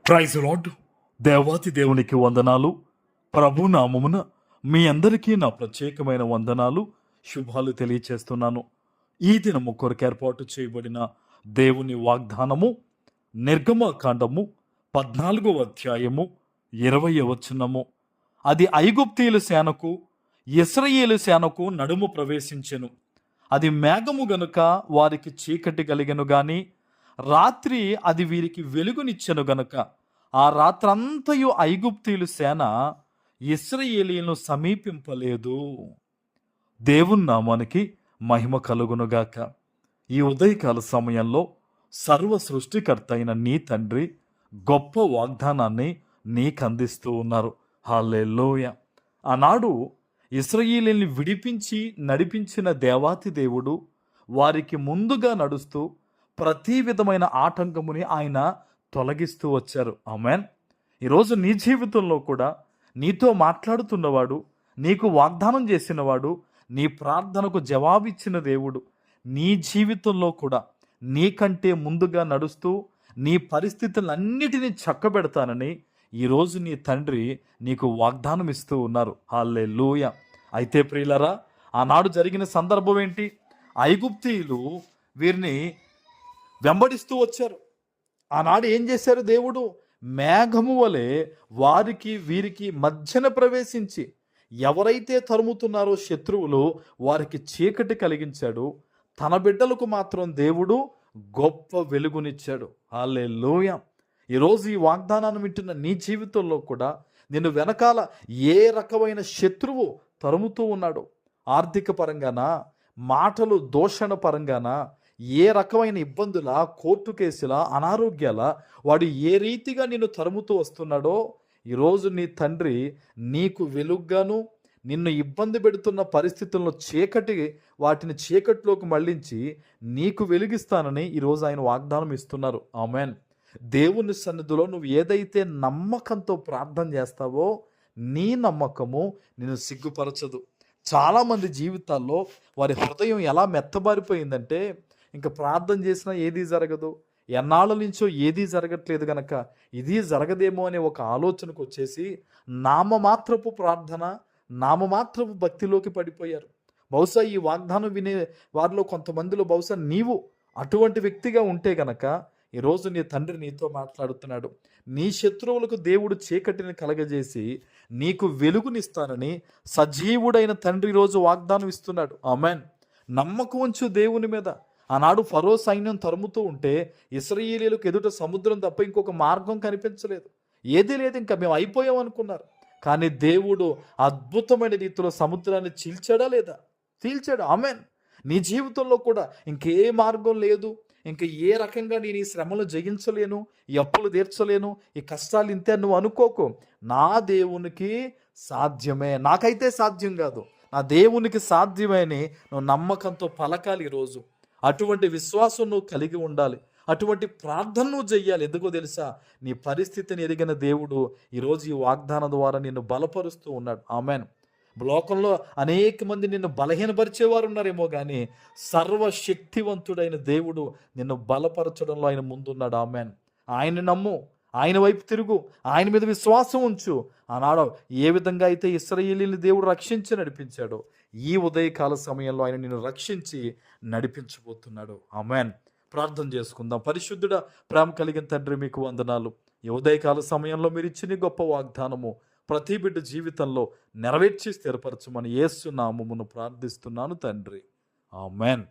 Praise lord. దేవాతి దేవునికి వందనాలు. ప్రభు నామమున మీ అందరికీ నా ప్రత్యేకమైన వందనాలు, శుభాలు తెలియచేస్తున్నాను. ఈ దినము కొరకు ఏర్పాటు చేయబడిన దేవుని వాగ్దానము నిర్గమకాండము 14వ అధ్యాయము 20వ వచనము. అది ఐగుప్తీయుల సేనకు ఇశ్రాయేలు సేనకు నడుము ప్రవేశించెను. అది మేఘము గనుక వారికి చీకటి కలిగెను గాని రాత్రి అది వీరికి వెలుగునిచ్చెను గనుక ఆ రాత్రంతయు ఐగుప్తీయుల సేన ఇశ్రాయేలీయులను సమీపింపలేదు. దేవుని నామానికి మహిమ కలుగునుగాక. ఈ ఉదయకాల సమయంలో సర్వ సృష్టికర్త అయిన నీ తండ్రి గొప్ప వాగ్దానాన్ని నీకు అందిస్తూ ఉన్నారు. హల్లెలూయా. ఆనాడు ఇశ్రాయేలీయులను విడిపించి నడిపించిన దేవాతి దేవుడు వారికి ముందుగా నడుస్తూ ప్రతి విధమైన ఆటంకముని ఆయన తొలగిస్తూ వచ్చారు. ఆమేన్. ఈరోజు నీ జీవితంలో కూడా నీతో మాట్లాడుతున్నవాడు, నీకు వాగ్దానం చేసినవాడు, నీ ప్రార్థనకు జవాబిచ్చిన దేవుడు నీ జీవితంలో కూడా నీకంటే ముందుగా నడుస్తూ నీ పరిస్థితులన్నిటినీ చక్కబెడతానని ఈరోజు నీ తండ్రి నీకు వాగ్దానం ఇస్తూ ఉన్నారు. హల్లెలూయా. అయితే ప్రియులరా, ఆనాడు జరిగిన సందర్భం ఏంటి? ఐగుప్తీయులు వీరిని వెంబడిస్తూ వచ్చారు. ఆనాడు ఏం చేశారు? దేవుడు మేఘము వలె వారికి వీరికి మధ్యన ప్రవేశించి ఎవరైతే తరుముతున్నారో శత్రువులు వారికి చీకటి కలిగించాడు. తన బిడ్డలకు మాత్రం దేవుడు గొప్ప వెలుగునిచ్చాడు. హల్లెలూయా. ఈరోజు ఈ వాగ్దానాన్ని వింటున్న నీ జీవితంలో కూడా నిన్ను వెనకాల ఏ రకమైన శత్రువు తరుముతూ ఉన్నాడు, ఆర్థిక పరంగానా, మాటలు దూషణ పరంగానా, ఏ రకమైన ఇబ్బందుల, కోర్టు కేసుల, అనారోగ్యాల వాడు ఏ రీతిగా నిన్ను తరుముతూ వస్తున్నాడో ఈరోజు నీ తండ్రి నీకు వెలుగ్గాను నిన్ను ఇబ్బంది పెడుతున్న పరిస్థితులను వాటిని చీకట్లోకి మళ్ళించి నీకు వెలిగిస్తానని ఈరోజు ఆయన వాగ్దానం ఇస్తున్నారు. ఆమేన్. దేవుని సన్నిధిలో నువ్వు ఏదైతే నమ్మకంతో ప్రార్థన చేస్తావో నీ నమ్మకము నిన్ను సిగ్గుపరచదు. చాలామంది జీవితాల్లో వారి హృదయం ఎలా మెత్తబారిపోయిందంటే ఇంకా ప్రార్థన చేసినా ఏదీ జరగదు, ఎన్నాళ్ళ నుంచో ఏదీ జరగట్లేదు కనుక ఇది జరగదేమో అనే ఒక ఆలోచనకు వచ్చేసి నామమాత్రపు ప్రార్థన, నామమాత్రపు భక్తిలోకి పడిపోయారు. బహుశా ఈ వాగ్దానం వినే వారిలో కొంతమందిలో బహుశా నీవు అటువంటి వ్యక్తిగా ఉంటే గనక ఈరోజు నీ తండ్రి నీతో మాట్లాడుతున్నాడు. నీ శత్రువులకు దేవుడు చీకటిని కలగజేసి నీకు వెలుగునిస్తానని సజీవుడైన తండ్రి ఈరోజు వాగ్దానం ఇస్తున్నాడు. ఆమేన్. నమ్మకం ఉంచు దేవుని మీద. ఆనాడు ఫరో సైన్యం తరుముతూ ఉంటే ఇశ్రాయేలీయులకు ఎదుట సముద్రం తప్ప ఇంకొక మార్గం కనిపించలేదు, ఏదీ లేదు, ఇంకా మేము అయిపోయాం అనుకున్నారు. కానీ దేవుడు అద్భుతమైన రీతిలో సముద్రాన్ని చీల్చాడా లేదా? చీల్చాడు. ఆమేన్. నీ జీవితంలో కూడా ఇంకే మార్గం లేదు, ఇంకా ఏ రకంగా నేను ఈ శ్రమలు జయించలేను, ఈ అప్పులు తీర్చలేను, ఈ కష్టాలు ఇంతే నువ్వు అనుకోకు. నా దేవునికి సాధ్యమే, నాకైతే సాధ్యం కాదు, నా దేవునికి సాధ్యమే అని నువ్వు నమ్మకంతో పలకాలి. ఈరోజు అటువంటి విశ్వాసం నువ్వు కలిగి ఉండాలి, అటువంటి ప్రార్థన నువ్వు చెయ్యాలి. ఎందుకో తెలుసా? నీ పరిస్థితిని ఎరిగిన దేవుడు ఈరోజు ఈ వాగ్దానం ద్వారా నిన్ను బలపరుస్తూ ఉన్నాడు. ఆమేన్. లోకంలో అనేక మంది నిన్ను బలహీనపరిచేవారు ఉన్నారేమో కానీ సర్వశక్తివంతుడైన దేవుడు నిన్ను బలపరచడంలో ఆయన ముందున్నాడు. ఆమేన్. ఆయన నమ్ము, ఆయన వైపు తిరుగు, ఆయన మీద విశ్వాసం ఉంచు. ఆనాడు ఏ విధంగా అయితే ఇశ్రాయేలీయులను దేవుడు రక్షించి నడిపించాడో ఈ ఉదయకాల సమయంలో ఆయన నిన్ను రక్షించి నడిపించబోతున్నాడు. ఆమేన్. ప్రార్థన చేసుకుందాం. పరిశుద్ధుడా, ప్రేమ కలిగిన తండ్రి, మీకు వందనాలు. ఈ ఉదయకాల సమయంలో మీరు ఇచ్చిన గొప్ప వాగ్దానము ప్రతి బిడ్డ జీవితంలో నెరవేర్చి స్థిరపరచమని యేసు నామమున ప్రార్థిస్తున్నాను తండ్రి. ఆమేన్.